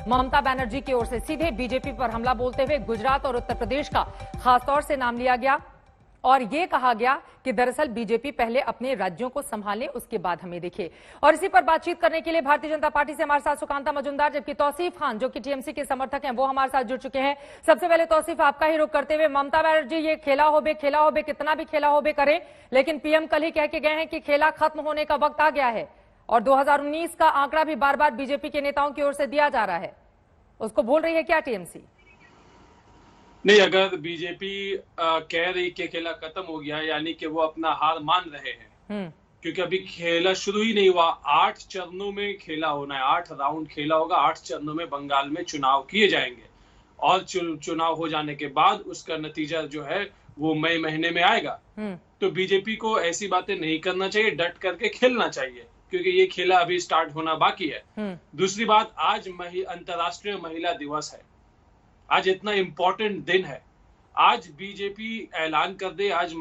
ममता बनर्जी की ओर से सीधे बीजेपी पर हमला बोलते हुए गुजरात और उत्तर प्रदेश का खासतौर से नाम लिया गया और ये कहा गया कि दरअसल बीजेपी पहले अपने राज्यों को संभाले, उसके बाद हमें देखे। और इसी पर बातचीत करने के लिए भारतीय जनता पार्टी से हमारे साथ सुकांता मजुमदार, जबकि तौसीफ खान जो कि टीएमसी के समर्थक हैं वो हमारे साथ जुड़ चुके हैं। सबसे पहले तौसीफ, आपका ही रुख करते हुए, ममता बनर्जी ये खेला होबे कितना भी खेला होबे करें, लेकिन पीएम कल ही कह के गए हैं कि खेला खत्म होने का वक्त आ गया है और 2019 का आंकड़ा भी बार बार बीजेपी के नेताओं की ओर से दिया जा रहा है, उसको भूल रही है क्या टीएमसी? नहीं, अगर बीजेपी कह रही कि खेला खत्म हो गया यानी कि वो अपना हार मान रहे हैं, क्योंकि अभी खेला शुरू ही नहीं हुआ। 8 चरणों में खेला होना है, 8 राउंड खेला होगा, 8 चरणों में बंगाल में चुनाव किए जाएंगे और चुनाव हो जाने के बाद उसका नतीजा जो है वो मई महीने में आएगा। तो बीजेपी को ऐसी बातें नहीं करना चाहिए, डट करके खेलना चाहिए, क्योंकि ये खेला अभी स्टार्ट होना बाकी है। दूसरी बात, आज अंतर्राष्ट्रीय महिला दिवस है, आज इतना इंपॉर्टेंट दिन है। आज बीजेपी ऐलान कर दे, आज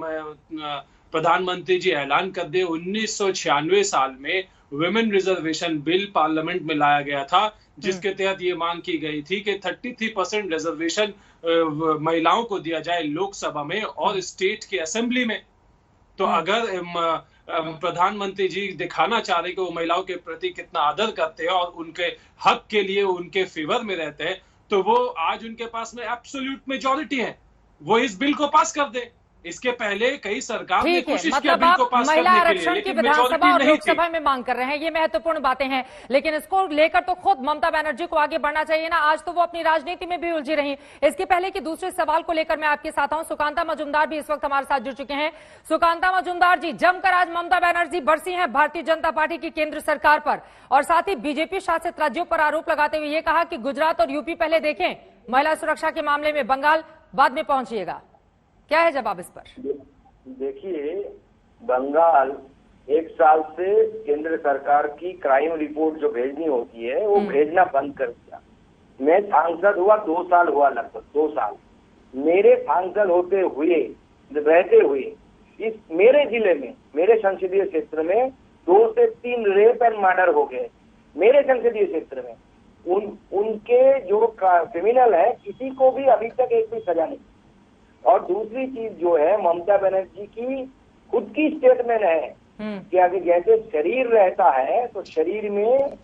प्रधानमंत्री जी ऐलान कर दे 1996 साल में वुमेन रिजर्वेशन बिल पार्लियामेंट में लाया गया था, जिसके तहत ये मांग की गई थी कि 33% रिजर्वेशन महिलाओं को दिया जाए लोकसभा में और स्टेट की असेंबली में। तो अगर प्रधानमंत्री जी दिखाना चाह रहे कि वो महिलाओं के प्रति कितना आदर करते हैं और उनके हक के लिए उनके फेवर में रहते हैं, तो वो आज उनके पास में एब्सोल्यूट मेजॉरिटी है, वो इस बिल को पास कर दे। इसके पहले कई सरकार ने कोशिश किया बिल को पास महिला करने के आरक्षण लिए, की लेकिन विधानसभा और मेजॉरिटी नहीं लोकसभा थी। में मांग कर रहे हैं, ये महत्वपूर्ण बातें हैं, लेकिन इसको लेकर तो खुद ममता बनर्जी को आगे बढ़ना चाहिए ना। आज तो वो अपनी राजनीति में भी उलझी रही। इसके पहले कि दूसरे सवाल को लेकर मैं आपके साथ आऊं, सुकांता मजुमदार भी इस वक्त हमारे साथ जुड़ चुके हैं। सुकांता मजुमदार जी, जमकर आज ममता बनर्जी बरसी हैं भारतीय जनता पार्टी की केंद्र सरकार पर और साथ ही बीजेपी शासित राज्यों पर आरोप लगाते हुए ये कहा कि गुजरात और यूपी पहले देखें, महिला सुरक्षा के मामले में बंगाल बाद में पहुंचिएगा। क्या है जवाब इस पर? देखिए, बंगाल 1 साल से केंद्र सरकार की क्राइम रिपोर्ट जो भेजनी होती है वो भेजना बंद कर दिया। मैं सांसद हुआ 2 साल हुआ, लगभग 2 साल। मेरे सांसद होते हुए, रहते हुए इस मेरे जिले में, मेरे संसदीय क्षेत्र में 2 से 3 रेप एंड मर्डर हो गए मेरे संसदीय क्षेत्र में। उनके जो क्रिमिनल है किसी को भी अभी तक एक भी सजा नहीं। और दूसरी चीज जो है, ममता बनर्जी की खुद की स्टेटमेंट है कि अगर जैसे शरीर रहता है तो शरीर में,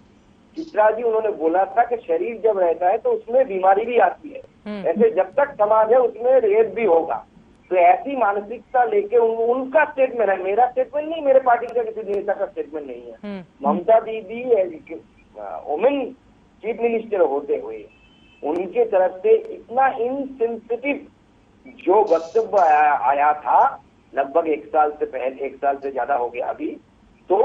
चित्रा जी उन्होंने बोला था कि शरीर जब रहता है तो उसमें बीमारी भी आती है, ऐसे जब तक समाज है उसमें रेप भी होगा। तो ऐसी मानसिकता लेके उनका स्टेटमेंट है, मेरा स्टेटमेंट नहीं, मेरे पार्टी का किसी नेता का स्टेटमेंट नहीं है। ममता दीदी वुमेन चीफ मिनिस्टर होते हुए उनके तरफ से इतना इनसेंसिटिव जो वक्तव्य आया था, लगभग 1 साल से पहले, 1 साल से ज्यादा हो गया अभी, तो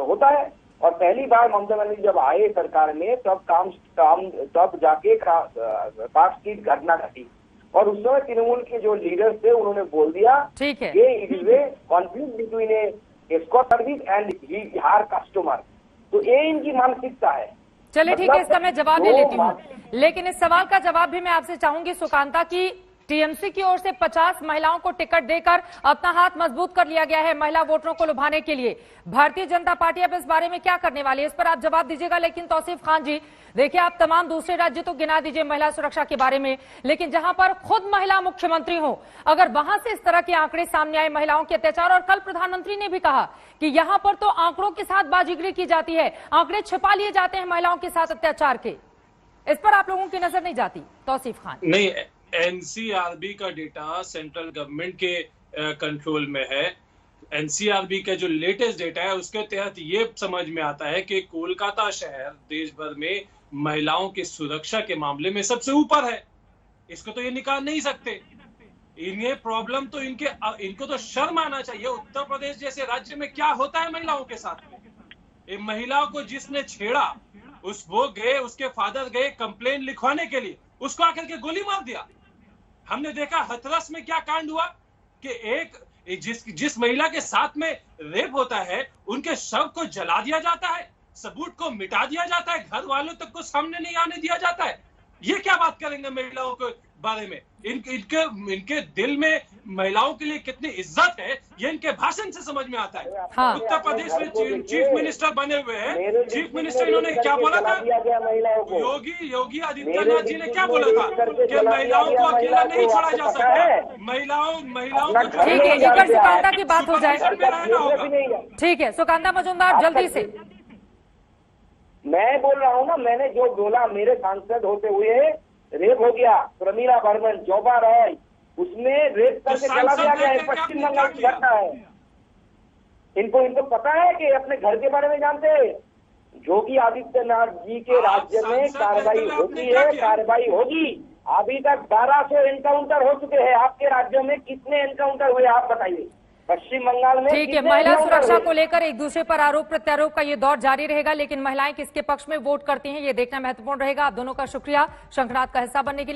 होता है। और पहली बार ममता बनर्जी जब आए सरकार में तब जाके पार्क स्ट्रीट घटना घटी और उस समय तृणमूल के जो लीडर थे उन्होंने बोल दिया कि it is a conflict between A escort service and हार कस्टमर। तो ये इनकी मानसिकता है। चलिए ठीक है, इसका मैं जवाब ले लेती हूँ, लेकिन इस सवाल का जवाब भी मैं आपसे चाहूंगी सुकांता की टीएमसी की ओर से 50 महिलाओं को टिकट देकर अपना हाथ मजबूत कर लिया गया है महिला वोटरों को लुभाने के लिए। भारतीय जनता पार्टी अब इस बारे में क्या करने वाली है, इस पर आप जवाब दीजिएगा। लेकिन तौसीफ खान जी, देखिए, आप तमाम दूसरे राज्य तो गिना दीजिए महिला सुरक्षा के बारे में, लेकिन जहां पर खुद महिला मुख्यमंत्री हो, अगर वहां से इस तरह के आंकड़े सामने आए महिलाओं के अत्याचार, और कल प्रधानमंत्री ने भी कहा कि यहां पर तो आंकड़ों के साथ बाजीगरी की जाती है, आंकड़े छिपा लिए जाते हैं महिलाओं के साथ अत्याचार के, इस पर आप लोगों की नजर नहीं जाती? तौसीफ खान। नहीं, एनसीआरबी का डेटा सेंट्रल गवर्नमेंट के कंट्रोल में है। एनसीआरबी का जो लेटेस्ट डेटा है उसके तहत ये समझ में आता है कि कोलकाता शहर देश भर में महिलाओं की सुरक्षा के मामले में सबसे ऊपर है। इसको तो ये निकाल नहीं सकते। इन्हें प्रॉब्लम तो इनको तो शर्म आना चाहिए। उत्तर प्रदेश जैसे राज्य में क्या होता है महिलाओं के साथ में? एक महिला को जिसने छेड़ा, वो गए, उसके फादर गए कंप्लेन लिखवाने के लिए, उसको आकर के गोली मार दिया। हमने देखा हथरस में क्या कांड हुआ कि जिस महिला के साथ में रेप होता है उनके शव को जला दिया जाता है, सबूत को मिटा दिया जाता है, घर वालों तक को सामने नहीं आने दिया जाता है। ये क्या बात करेंगे महिलाओं के बारे में? इनके दिल में महिलाओं के लिए कितनी इज्जत है, ये इनके भाषण से समझ में आता है। हाँ। उत्तर प्रदेश में चीफ मिनिस्टर बने हुए हैं, चीफ मिनिस्टर इन्होंने क्या बोला था? योगी आदित्यनाथ जी ने क्या बोला था कि महिलाओं को अकेला नहीं छोड़ा जा सकता, महिलाओं को। ठीक है, एक बार सुकांता की बात हो जाए। रहना होगा। ठीक है, सुकांता मजूमदार जल्दी से। मैं बोल रहा हूँ ना, मैंने जो बोला, मेरे सांसद होते हुए रेप हो गया, प्रमीला बर्मन, जोबा रॉय, उसमें रेप करके चला दिया गया है। पश्चिम बंगाल की घटना है। इनको पता है कि अपने घर के बारे में जानते हैं। योगी आदित्यनाथ जी के राज्य में कार्रवाई होती है, कार्रवाई होगी। अभी तक 1200 एनकाउंटर हो चुके हैं। आपके राज्यों में कितने एनकाउंटर हुए आप बताइए? पश्चिम बंगाल में ठीक है, महिला सुरक्षा को लेकर एक दूसरे पर आरोप प्रत्यारोप का ये दौर जारी रहेगा, लेकिन महिलाएं किसके पक्ष में वोट करती हैं ये देखना महत्वपूर्ण रहेगा। आप दोनों का शुक्रिया शंखनाद का हिस्सा बनने के लिए।